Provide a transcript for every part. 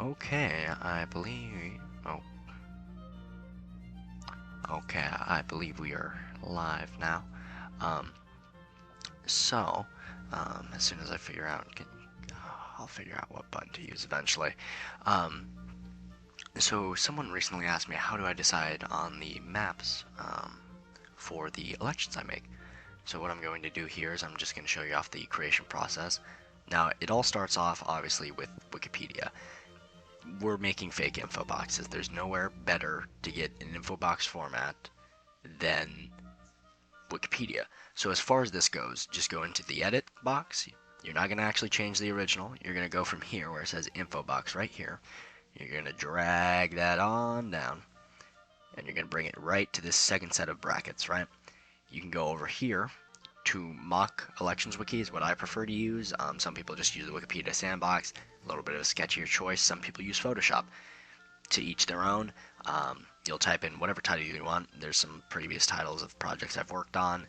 Okay, I believe. Oh, okay, I believe we are live now. Um, so, as soon as I figure out, I'll figure out what button to use eventually. Um, so someone recently asked me, how do I decide on the maps for the elections I make? So what I'm going to do here is I'm just going to show you off the creation process. Now, it all starts off obviously with Wikipedia. We're making fake info boxes. There's nowhere better to get an info box format than Wikipedia. So as far as this goes, just go into the edit box. You're not going to actually change the original. You're going to go from here where it says info box right here. You're going to drag that on down, and you're going to bring it right to this second set of brackets, right? You can go over here to mock elections wiki is what I prefer to use. Some people just use the Wikipedia sandbox, a little bit of a sketchier choice. Some people use Photoshop. To each their own. You'll type in whatever title you want. There's some previous titles of projects I've worked on,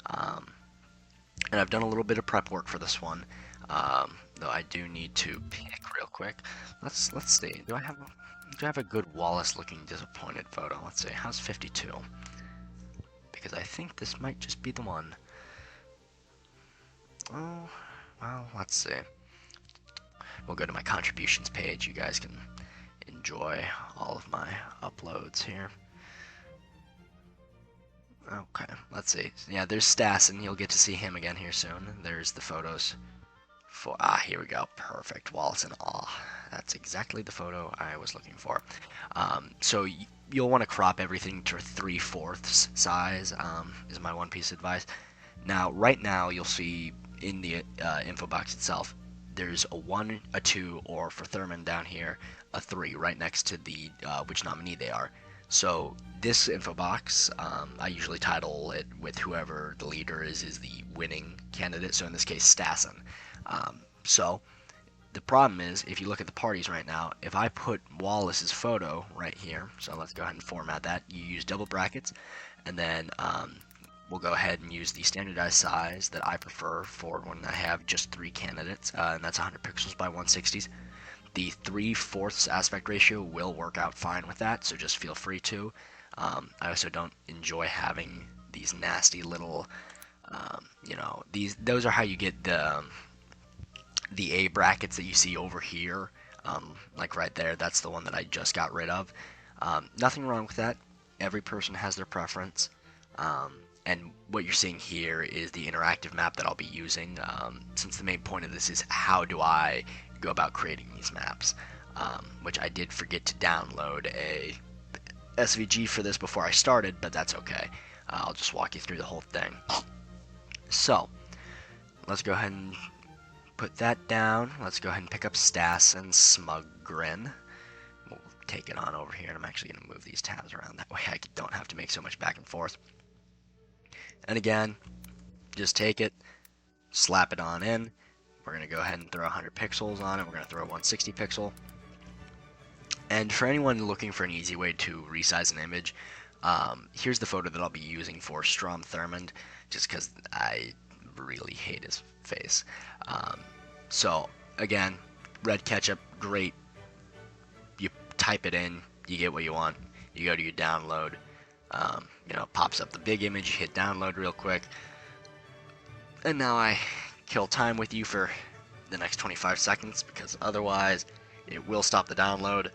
and I've done a little bit of prep work for this one. Though I do need to pick real quick. Let's see. Do I have a good Wallace-looking disappointed photo? Let's see. How's 52? Because I think this might just be the one. Oh, well, let's see. We'll go to my contributions page. You guys can enjoy all of my uploads here. Okay, let's see. Yeah, there's Stassen. You'll get to see him again here soon. There's the photos for, here we go. Perfect. Wallace in awe. That's exactly the photo I was looking for. So you'll want to crop everything to 3/4 size, is my one piece of advice. Now, right now, you'll see in the info box itself, there's a 1, a 2, or for Thurman down here, a 3 right next to the which nominee they are. So this info box, I usually title it with whoever the leader is the winning candidate. So in this case, Stassen. So the problem is, if you look at the parties right now, if I put Wallace's photo right here, so let's go ahead and format that. You use double brackets, and then we'll go ahead and use the standardized size that I prefer for when I have just 3 candidates, and that's 100 pixels by 160s. The 3/4 aspect ratio will work out fine with that, so just feel free to. I also don't enjoy having these nasty little, those are how you get the A brackets that you see over here, like right there. That's the one that I just got rid of. Nothing wrong with that. Every person has their preference. And what you're seeing here is the interactive map that I'll be using, since the main point of this is how do I go about creating these maps, which I did forget to download a SVG for this before I started, but that's okay. I'll just walk you through the whole thing. So, let's go ahead and put that down. Let's go ahead and pick up Stassen Smugrin. We'll take it on over here, and I'm actually going to move these tabs around. That way I don't have to make so much back and forth. And again, just take it, slap it on in. We're going to go ahead and throw 100 pixels on it. We're going to throw 160 pixel. And for anyone looking for an easy way to resize an image, here's the photo that I'll be using for Strom Thurmond, just because I really hate his face. So, again, red ketchup, great. You type it in, you get what you want. You go to your download. Pops up the big image, you hit download real quick. And now I kill time with you for the next 25 seconds, because otherwise it will stop the download.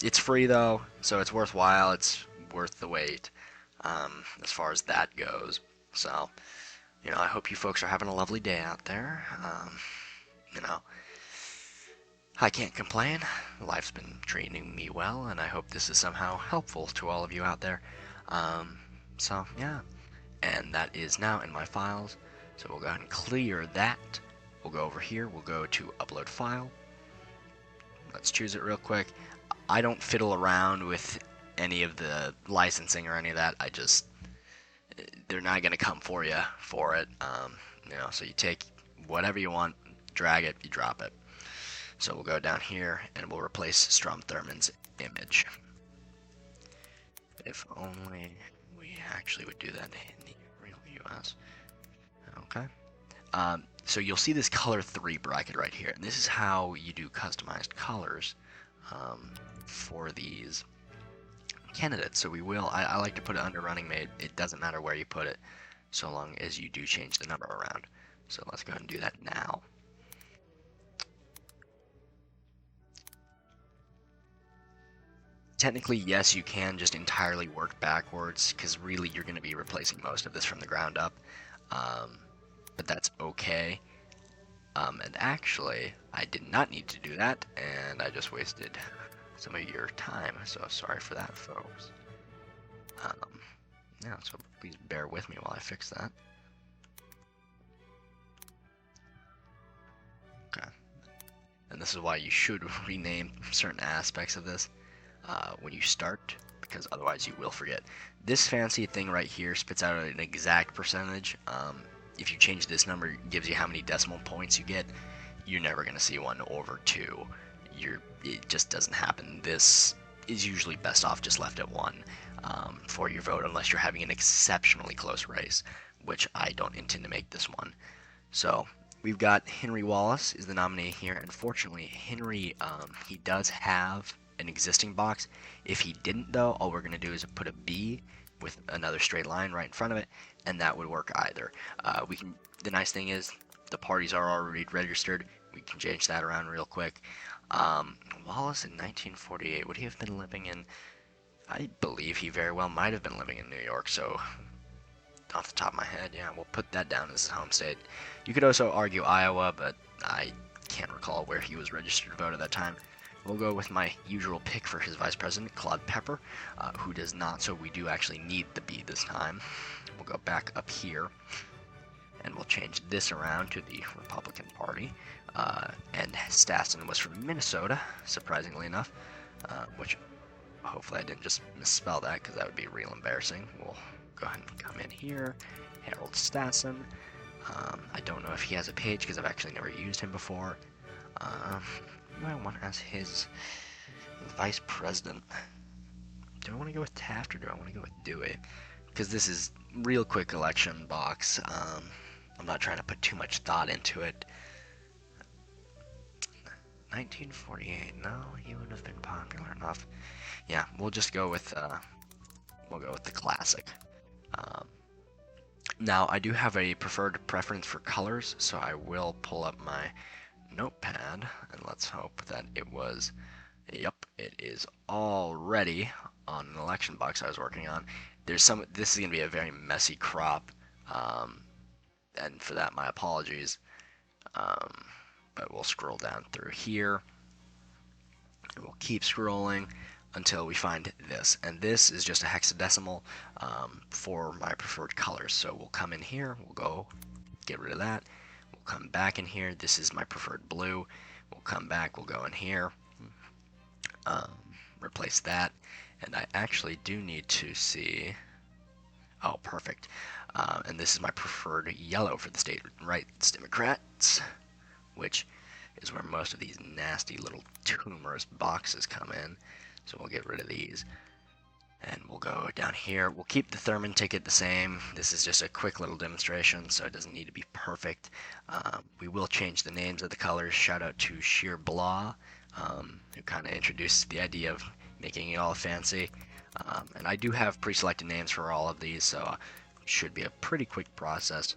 It's free though, so it's worthwhile. It's worth the wait, as far as that goes. So, I hope you folks are having a lovely day out there. I can't complain. Life's been treating me well, and I hope this is somehow helpful to all of you out there. So, yeah. And that is now in my files. So we'll go ahead and clear that. We'll go over here. We'll go to Upload File. Let's choose it real quick. I don't fiddle around with any of the licensing or any of that. They're not going to come for you for it. So you take whatever you want, drag it, you drop it. So we'll go down here and we'll replace Strom Thurmond's image. If only we actually would do that in the real US. Okay. So you'll see this color 3 bracket right here, and this is how you do customized colors for these candidates. So I like to put it under running mate. It doesn't matter where you put it, so long as you do change the number around. So let's go ahead and do that now. Technically, yes, you can just entirely work backwards, because really you're going to be replacing most of this from the ground up. But that's okay. And actually, I did not need to do that, and I just wasted some of your time, so sorry for that, folks. Yeah, so please bear with me while I fix that. Okay. And this is why you should rename certain aspects of this when you start, because otherwise you will forget. This fancy thing right here spits out an exact percentage. If you change this number, it gives you how many decimal points you get. You're never going to see 1 over 2. It just doesn't happen. This is usually best off just left at 1 for your vote, unless you're having an exceptionally close race, which I don't intend to make this one. So we've got Henry Wallace is the nominee here. Unfortunately, Henry, he does have an existing box. If he didn't, though, all we're going to do is put a B with another straight line right in front of it, and that would work either. The nice thing is the parties are already registered. We can change that around real quick. Wallace in 1948, would he have been living in? I believe he very well might have been living in New York, so off the top of my head, yeah, we'll put that down as his home state. You could also argue Iowa, but I can't recall where he was registered to vote at that time. We'll go with my usual pick for his vice president, Claude Pepper, who does not, so we do actually need the B this time. We'll go back up here, and we'll change this around to the Republican Party. And Stassen was from Minnesota, surprisingly enough, which hopefully I didn't just misspell that, because that would be real embarrassing. We'll go ahead and come in here, Harold Stassen. I don't know if he has a page, because I've actually never used him before. Who do I want as his vice president? Do I want to go with Taft, or do I want to go with Dewey? Because this is real quick election box. I'm not trying to put too much thought into it. 1948. No, he would have been popular enough. Yeah, we'll just go with the classic. Now I do have a preferred preference for colors, so I will pull up my notepad, and let's hope that it was. Yep, it is already on an election box I was working on. This is gonna be a very messy crop, and for that my apologies. But we'll scroll down through here, and we'll keep scrolling until we find this, and this is just a hexadecimal for my preferred colors. So we'll come in here, we'll go get rid of that, we'll come back in here, this is my preferred blue, we'll come back, we'll go in here, replace that, and I actually do need to see, oh perfect, and this is my preferred yellow for the state rights Democrats, which is where most of these nasty little tumorous boxes come in. So we'll get rid of these, and we'll go down here. We'll keep the Thurman ticket the same. This is just a quick little demonstration, so it doesn't need to be perfect. We will change the names of the colors. Shout out to Sheer Blah, who kind of introduced the idea of making it all fancy. And I do have pre-selected names for all of these, so it should be a pretty quick process.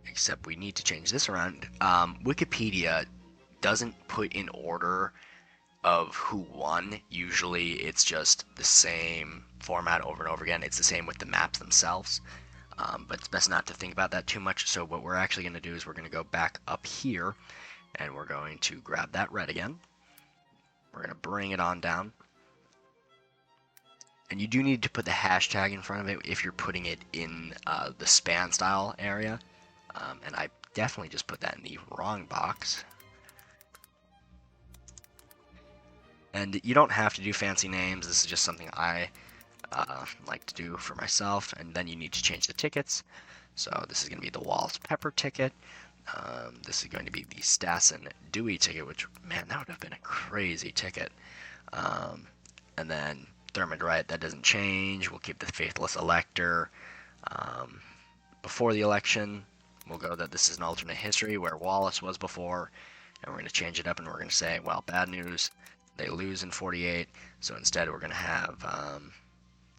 Except we need to change this around. Wikipedia doesn't put in order of who won. Usually it's just the same format over and over again. It's the same with the maps themselves, but it's best not to think about that too much. So what we're actually going to do is we're going to go back up here, and we're going to grab that red again. We're going to bring it on down, and you do need to put the hashtag in front of it if you're putting it in the span style area, and I definitely just put that in the wrong box. And you don't have to do fancy names. This is just something I like to do for myself. And then you need to change the tickets. So this is going to be the Wallace Pepper ticket. This is going to be the Stassen Dewey ticket, which, man, that would have been a crazy ticket. And then Thurmond Wright, that doesn't change. We'll keep the Faithless Elector. before the election, we'll go that this is an alternate history where Wallace was before, and we're going to change it up and we're going to say, well, bad news, they lose in 48, so instead we're going to have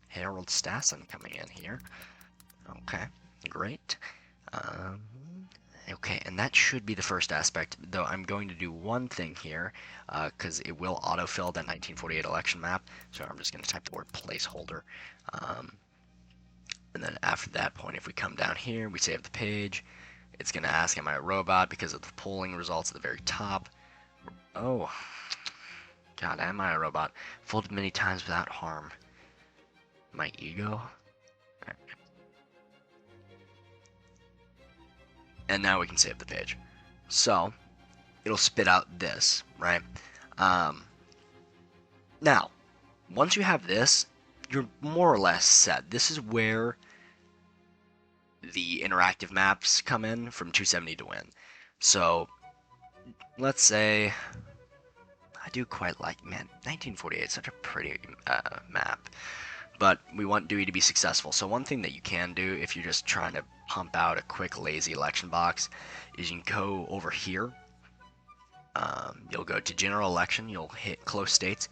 Harold Stassen coming in here. Okay, great. Okay, and that should be the first aspect, though I'm going to do one thing here, because it will autofill that 1948 election map, so I'm just going to type the word placeholder. And then after that point, if we come down here, we save the page, it's going to ask, am I a robot, because of the polling results at the very top. Oh, God, am I a robot? Folded many times without harm. My ego? And now we can save the page. So, it'll spit out this, right? Now, once you have this, you're more or less set. This is where the interactive maps come in from 270 to win. So, let's say I do quite like, man, 1948 is such a pretty map. But we want Dewey to be successful. So one thing that you can do if you're just trying to pump out a quick, lazy election box is you can go over here. You'll go to general election, you'll hit close states,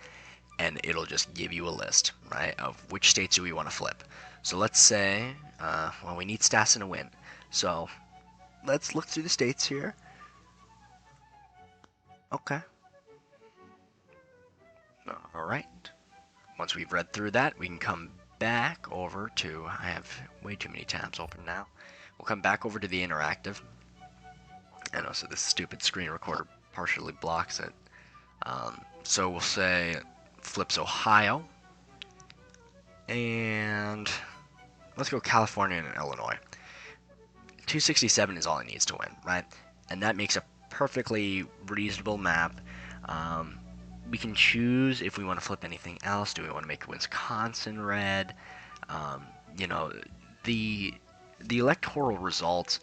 and it'll just give you a list, right, of which states do we want to flip. So let's say, well, we need Stassen to win. So let's look through the states here. Okay. All right. Once we've read through that, we can come back over to, I have way too many tabs open now. We'll come back over to the interactive. And also this stupid screen recorder partially blocks it. So we'll say flips Ohio. And let's go California and Illinois. 267 is all it needs to win, right? And that makes a perfectly reasonable map. We can choose if we want to flip anything else. Do we want to make Wisconsin red? You know, the electoral results,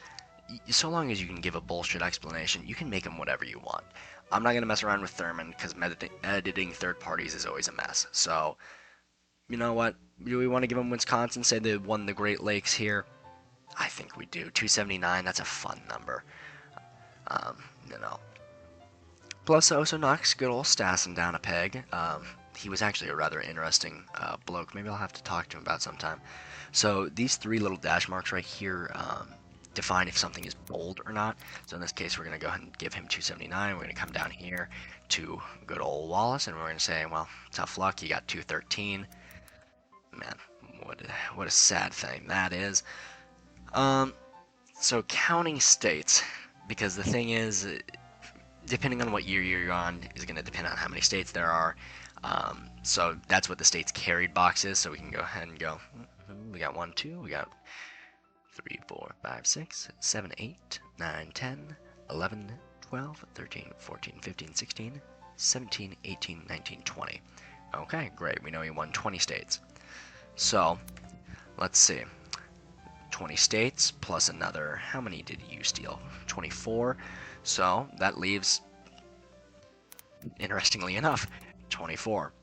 so long as you can give a bullshit explanation, you can make them whatever you want. I'm not going to mess around with Thurman because editing third parties is always a mess. So, you know what? Do we want to give them Wisconsin? Say they won the Great Lakes here? I think we do. 279, that's a fun number. You know. Plus, it also knocks good old Stassen down a peg. He was actually a rather interesting bloke. Maybe I'll have to talk to him about sometime. So these three little dash marks right here define if something is bold or not. So in this case, we're going to go ahead and give him 279. We're going to come down here to good old Wallace, and we're going to say, well, tough luck, you got 213. Man, what a sad thing that is. So counting states, because the thing is, depending on what year you're on is going to depend on how many states there are. So that's what the states carried box is. So we can go ahead and go, we got 1, 2, we got 3, 4, 5, 6, 7, 8, 9, 10, 11, 12, 13, 14, 15, 16, 17, 18, 19, 20. Okay, great. We know he won 20 states. So let's see. 20 states plus another, how many did you steal? 24. So that leaves, interestingly enough, 24.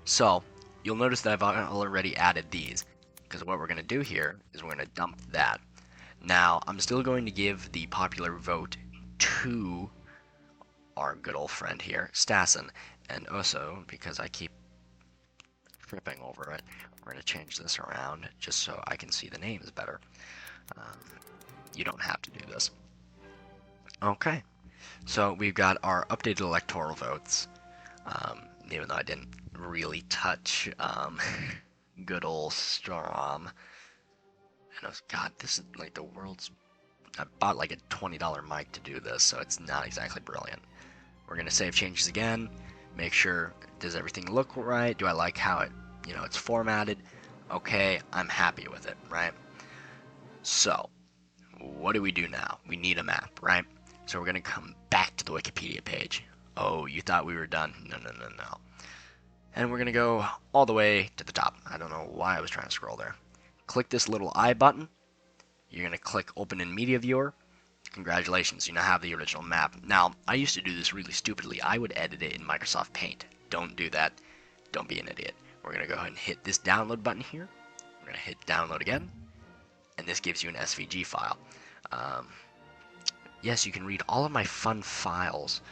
So you'll notice that I've already added these, because what we're going to do here is we're going to dump that. Now, I'm still going to give the popular vote to our good old friend here, Stassen, and also, because I keep tripping over it, we're going to change this around just so I can see the names better. You don't have to do this. Okay, so we've got our updated electoral votes, even though I didn't really touch good old Strom. And I was, God, this is like the world's, I bought like a $20 mic to do this, so it's not exactly brilliant. We're going to save changes again, make sure, does everything look right? Do I like how it, you know, it's formatted? Okay, I'm happy with it, right? So, what do we do now? We need a map, right? So we're going to come back to the Wikipedia page. Oh, you thought we were done? No, no, no, no. And we're going to go all the way to the top. I don't know why I was trying to scroll there. Click this little I button. You're going to click Open in Media Viewer. Congratulations, you now have the original map. Now, I used to do this really stupidly. I would edit it in Microsoft Paint. Don't do that. Don't be an idiot. We're going to go ahead and hit this download button here. We're going to hit download again. and this gives you an SVG file. Yes, you can read all of my fun files.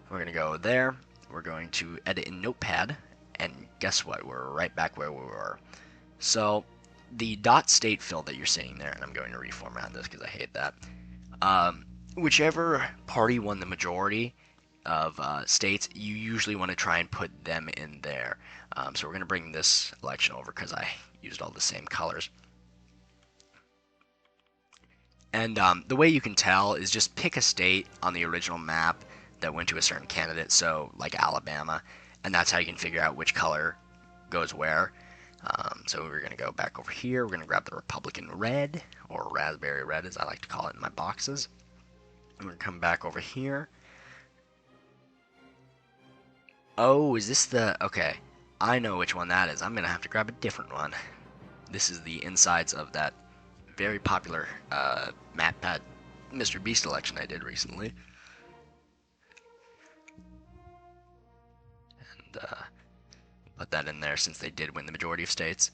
We're going to go there. We're going to edit in Notepad, and guess what? We're right back where we were. So the dot state fill that you're seeing there, and I'm going to reformat this because I hate that. Whichever party won the majority of states, you usually want to try and put them in there. So we're going to bring this election over because I used all the same colors. And the way you can tell is just pick a state on the original map that went to a certain candidate, so like Alabama, and that's how you can figure out which color goes where. So we're going to go back over here. We're going to grab the Republican red, or raspberry red as I like to call it in my boxes. And we're going to come back over here. Oh, is this the... Okay, I know which one that is. I'm going to have to grab a different one. This is the insides of that very popular map pad Mr. Beast election I did recently. And put that in there since they did win the majority of states.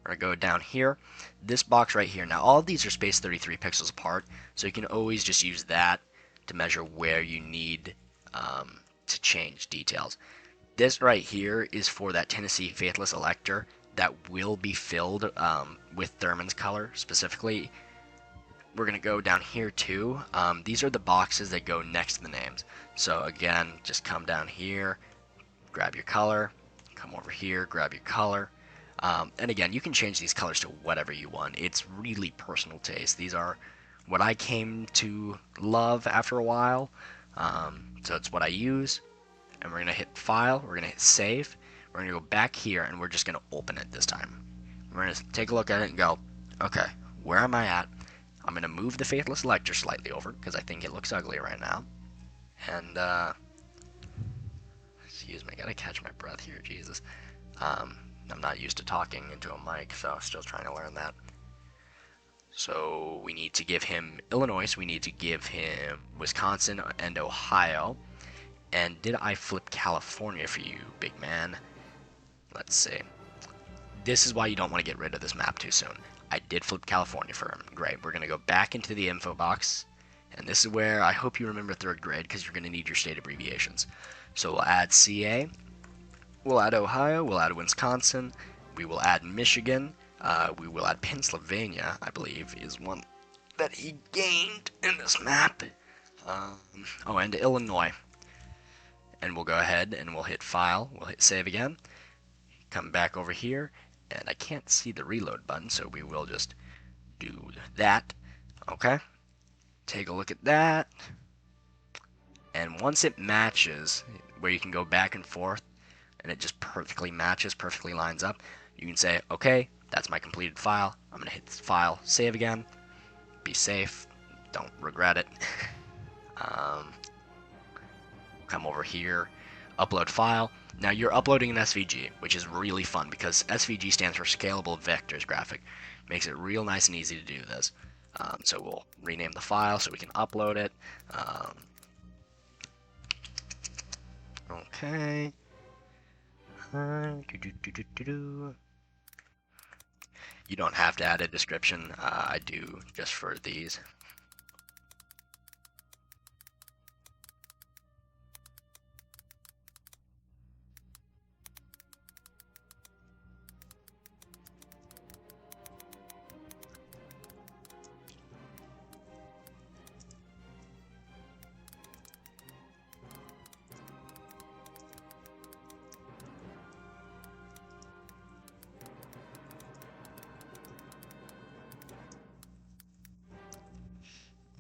We're going to go down here. This box right here. Now, all of these are spaced 33 pixels apart, so you can always just use that to measure where you need to change details. This right here is for that Tennessee faithless elector that will be filled with Thurman's color specifically. We're going to go down here too. These are the boxes that go next to the names. So again, just come down here, grab your color, come over here, grab your color. And again, you can change these colors to whatever you want. It's really personal taste. These are what I came to love after a while. So it's what I use. And we're going to hit File. We're going to hit Save. We're going to go back here, and we're just going to open it this time. We're going to take a look at it and go, okay, where am I at? I'm going to move the Faithless Elector slightly over, because I think it looks ugly right now. And, excuse me, I got to catch my breath here, Jesus. I'm not used to talking into a mic, so I'm still trying to learn that. So we need to give him Illinois, we need to give him Wisconsin and Ohio. And did I flip California for you, big man? Let's see. This is why you don't want to get rid of this map too soon. I did flip California for him. Great. We're going to go back into the info box. And this is where I hope you remember 3rd grade because you're going to need your state abbreviations. So we'll add CA. We'll add Ohio. We'll add Wisconsin. We will add Michigan. We will add Pennsylvania, I believe, is one that he gained in this map. Oh, and Illinois. And we'll go ahead and we'll hit File, we'll hit Save again, come back over here, and I can't see the reload button, so we will just do that. Okay, take a look at that, and once it matches, where you can go back and forth, and it just perfectly matches, perfectly lines up, you can say, okay, that's my completed file. I'm going to hit File, Save again, be safe, don't regret it. Come over here, upload file. Now you're uploading an SVG, which is really fun because SVG stands for Scalable Vectors Graphic. Makes it real nice and easy to do this. So we'll rename the file so we can upload it. Okay. You don't have to add a description. I do just for these.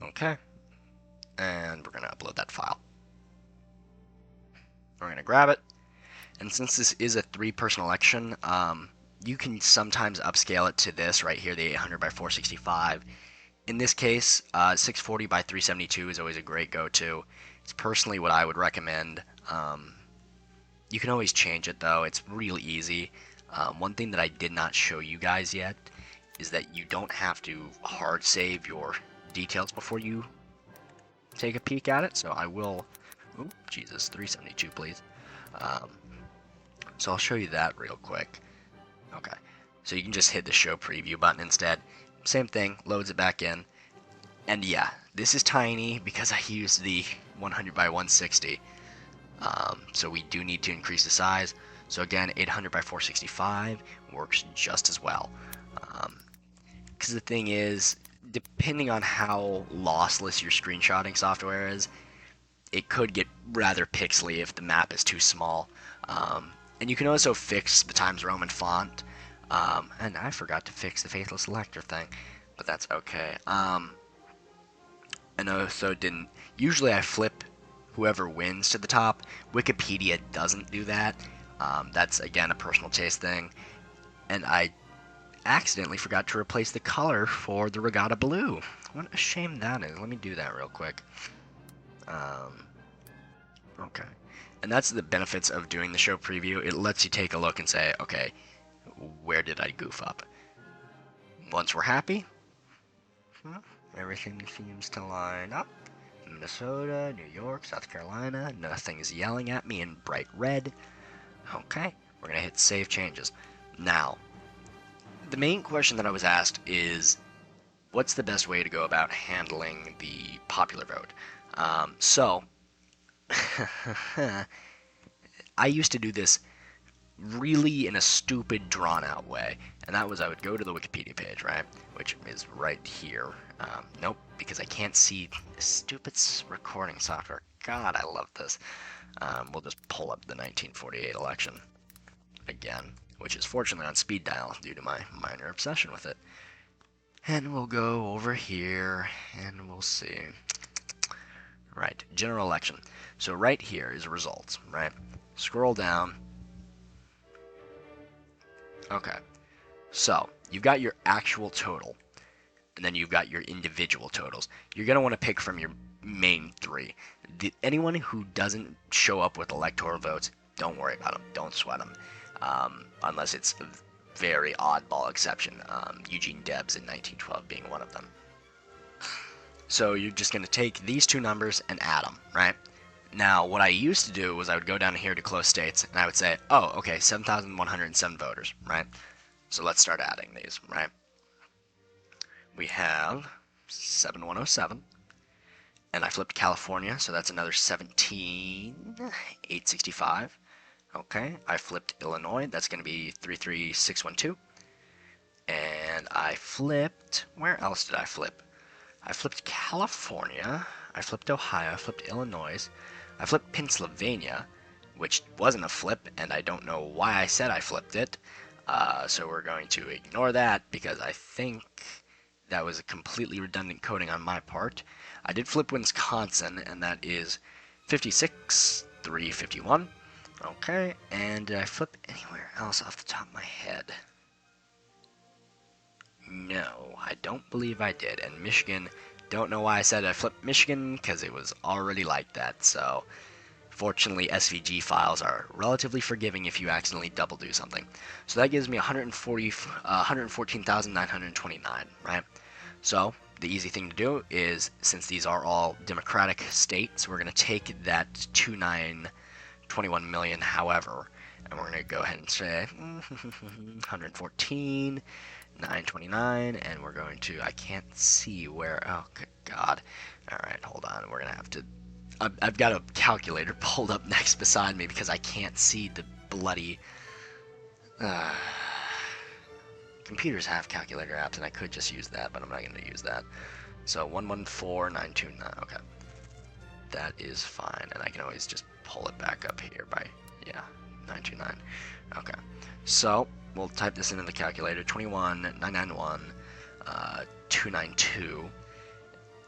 Okay, and we're going to upload that file. We're going to grab it, and since this is a 3-person election, you can sometimes upscale it to this right here, the 800 by 465. In this case, 640 by 372 is always a great go-to. It's personally what I would recommend. You can always change it though, it's really easy. One thing that I did not show you guys yet is that you don't have to hard save your details before you take a peek at it, so I will, oh Jesus, 372 please. So I'll show you that real quick. Okay, so you can just hit the show preview button instead. same thing, loads it back in. And yeah, this is tiny because I used the 100 by 160. So we do need to increase the size. So again, 800 by 465 works just as well. Because the thing is, depending on how lossless your screenshotting software is, it could get rather pixely if the map is too small. And you can also fix the Times Roman font. And I forgot to fix the faithless selector thing, but that's okay. And also didn't. Usually I flip whoever wins to the top. Wikipedia doesn't do that. That's again a personal taste thing. And I accidentally forgot to replace the color for the regatta blue. What a shame that is. Let me do that real quick. Okay. And that's the benefits of doing the show preview. It lets you take a look and say, okay, where did I goof up? Once we're happy, everything seems to line up. Minnesota, New York, South Carolina, nothing is yelling at me in bright red. Okay, we're going to hit save changes. Now, the main question that I was asked is, what's the best way to go about handling the popular vote? So, I used to do this really in a stupid, drawn-out way, and that was I would go to the Wikipedia page, right, which is right here. Nope, because I can't see this stupid recording software. God, I love this. We'll just pull up the 1948 election again, which is fortunately on speed dial due to my minor obsession with it. And we'll go over here, and we'll see. Right, general election. So right here is results, right? Scroll down. Okay, so you've got your actual total, and then you've got your individual totals. You're going to want to pick from your main three. Anyone who doesn't show up with electoral votes, don't worry about them. Don't sweat them. Unless it's a very oddball exception. Eugene Debs in 1912 being one of them. So you're just going to take these two numbers and add them, right? Now, what I used to do was I would go down here to close states, and I would say, oh, okay, 7,107 voters, right? So let's start adding these, right? We have 7,107, and I flipped California, so that's another 17,865. Okay, I flipped Illinois, that's going to be 33,612. And I flipped, where else did I flip? I flipped California, I flipped Ohio, I flipped Illinois, I flipped Pennsylvania, which wasn't a flip, and I don't know why I said I flipped it. So we're going to ignore that because I think that was a completely redundant coding on my part. I did flip Wisconsin, and that is 56,351. Okay, and did I flip anywhere else off the top of my head? No, I don't believe I did. And Michigan, don't know why I said I flipped Michigan, because it was already like that. So, fortunately, SVG files are relatively forgiving if you accidentally double do something. So that gives me 114,929, right? So, the easy thing to do is, since these are all Democratic states, we're going to take that 2,921 million, however, and we're going to go ahead and say 114. 929, and we're going to, I can't see where, oh good god, alright, hold on, we're gonna have to, I've got a calculator pulled up next beside me because I can't see the bloody, computers have calculator apps, and I could just use that, but I'm not gonna use that. So 114,929, okay, that is fine, and I can always just pull it back up here by, yeah, 929, okay, so we'll type this into the calculator, 21,991, 292,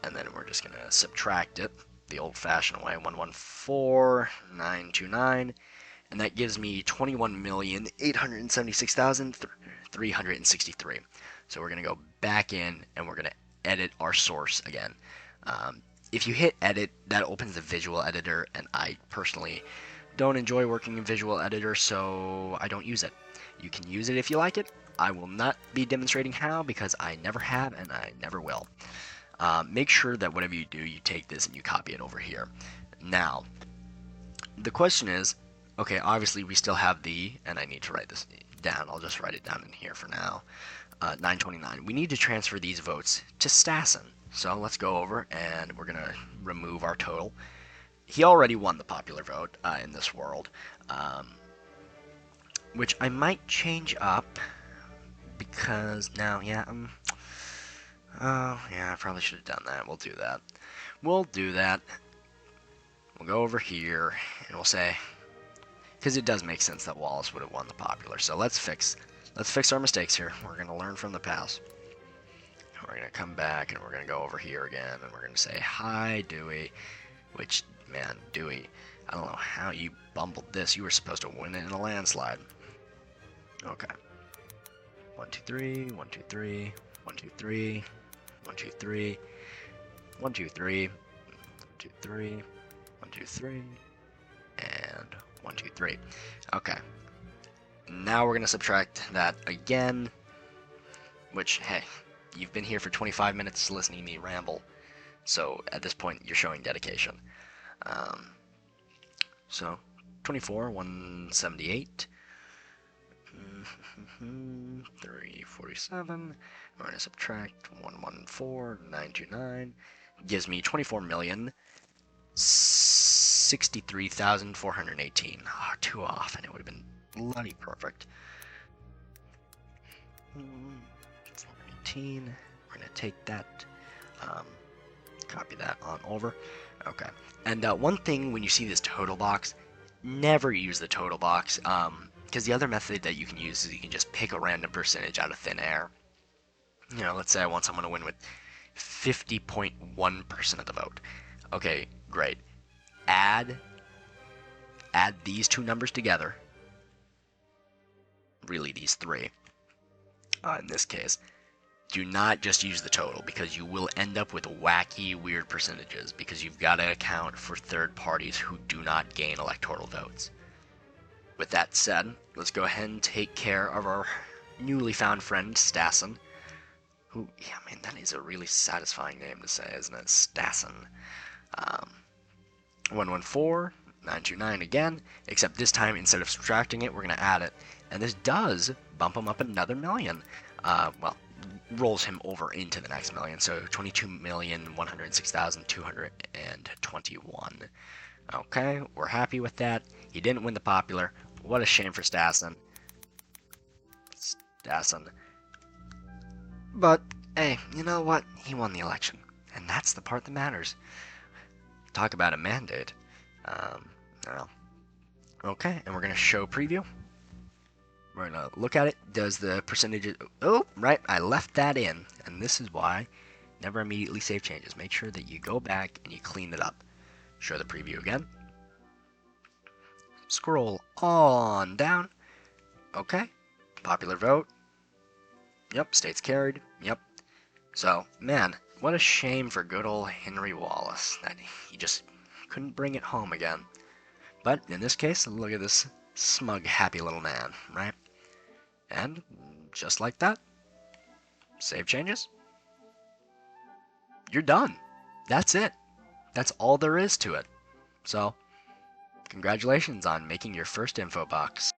and then we're just going to subtract it the old-fashioned way, 114,929, and that gives me 21,876,363. So we're going to go back in, and we're going to edit our source again. If you hit edit, that opens the visual editor, and I personally don't enjoy working in visual editor, so I don't use it. You can use it if you like it. I will not be demonstrating how because I never have and I never will. Make sure that whatever you do, you take this and you copy it over here. Now, the question is, okay, obviously we still have the, and I need to write this down. I'll just write it down in here for now. 929. We need to transfer these votes to Stassen. So let's go over and we're going to remove our total. He already won the popular vote in this world, which I might change up because now, oh, yeah, I probably should have done that. We'll do that. We'll do that. We'll go over here and we'll say, because it does make sense that Wallace would have won the popular. So let's fix our mistakes here. We're going to learn from the past. We're going to come back and we're going to go over here again and we're going to say, hi, Dewey, which, man, Dewey, I don't know how you bumbled this. You were supposed to win it in a landslide. Okay. 1, 2, 3, 1, 2, 3, 1, 2, 3, 1, 2, 3, 1, 2, 3, 1, 2, 3, 1, 2, 3, and 1, 2, 3. Okay. Now we're going to subtract that again, which, hey, you've been here for 25 minutes listening to me ramble, so at this point you're showing dedication. So 24, 178, 347, we're going to subtract 114,929, gives me 24,063,418. Oh, too off, and it would have been bloody perfect. 418, we're going to take that, copy that on over. Okay, and one thing when you see this total box, never use the total box, because the other method that you can use is you can just pick a random percentage out of thin air. You know, let's say I want someone to win with 50.1% of the vote. Okay, great. Add these two numbers together. Really, these three. In this case, do not just use the total because you will end up with wacky, weird percentages because you've got to account for third parties who do not gain electoral votes. With that said, let's go ahead and take care of our newly found friend, Stassen. Who, yeah, man, that is a really satisfying name to say, isn't it? Stassen. 114,929 again, except this time, instead of subtracting it, we're going to add it. And this does bump him up another million. Well, rolls him over into the next million, so 22,106,221. Okay, we're happy with that. He didn't win the popular. What a shame for Stassen. But, hey, you know what? He won the election. And that's the part that matters. Talk about a mandate. No. Okay, and we're going to show preview. We're going to look at it. Does the percentage... Oh, right, I left that in. And this is why never immediately save changes. Make sure that you go back and you clean it up. Show the preview again. Scroll on down. Okay. Popular vote. Yep, states carried. Yep. So, man, what a shame for good old Henry Wallace that he just couldn't bring it home again. But in this case, look at this smug, happy little man, right? And just like that, save changes. You're done. That's it. That's all there is to it. So, congratulations on making your first info box.